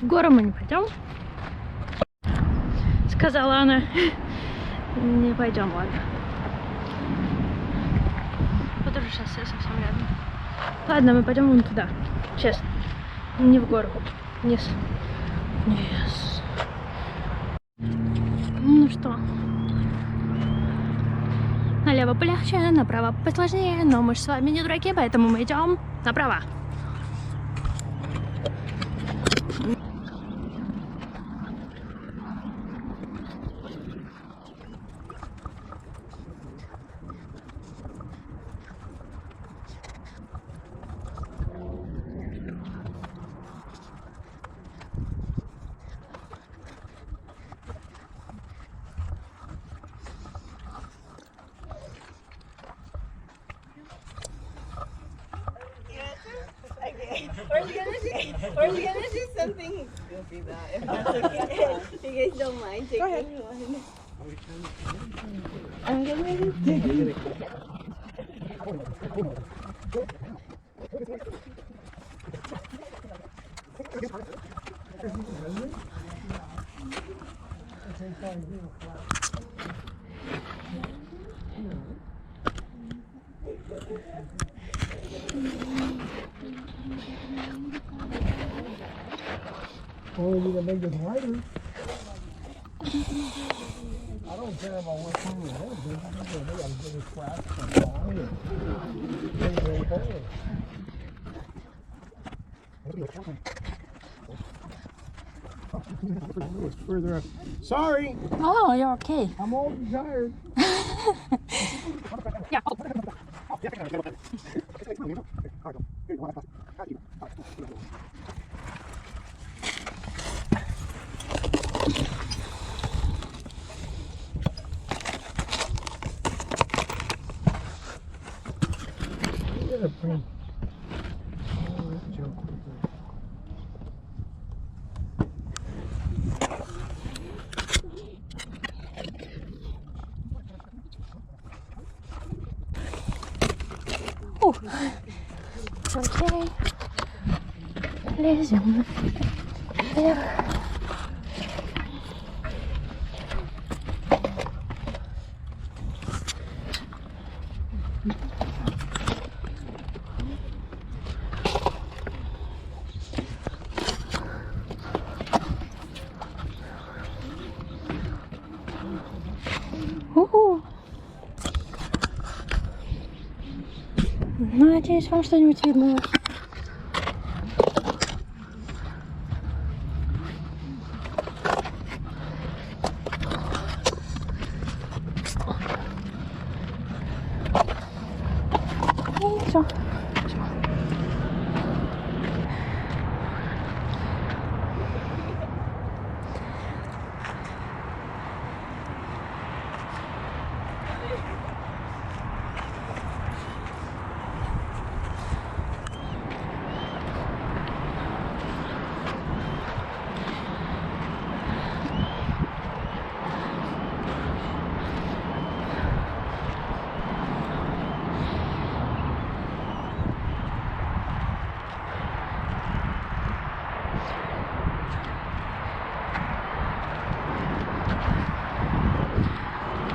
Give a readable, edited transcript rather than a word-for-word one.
В гору мы не пойдем. Сказала она. Не пойдем, ладно. Потому что шоссе совсем рядом. Ладно, мы пойдем вон туда. Честно. Не в гору. Вниз. Вниз. Ну что? Налево полегче, направо посложнее. Но мы же с вами не дураки, поэтому мы идем направо. We're gonna do something goofy though, if that's okay. If you guys don't mind taking one. I'm gonna do Well, we need to make this lighter. I don't care about what kind of wood. They got a big scratch from it's further up. Sorry, Oh, you're okay. I'm old and tired. Yeah. Oh, it's okay. Лезем вверх. Надеюсь, вам что-нибудь видно. И все.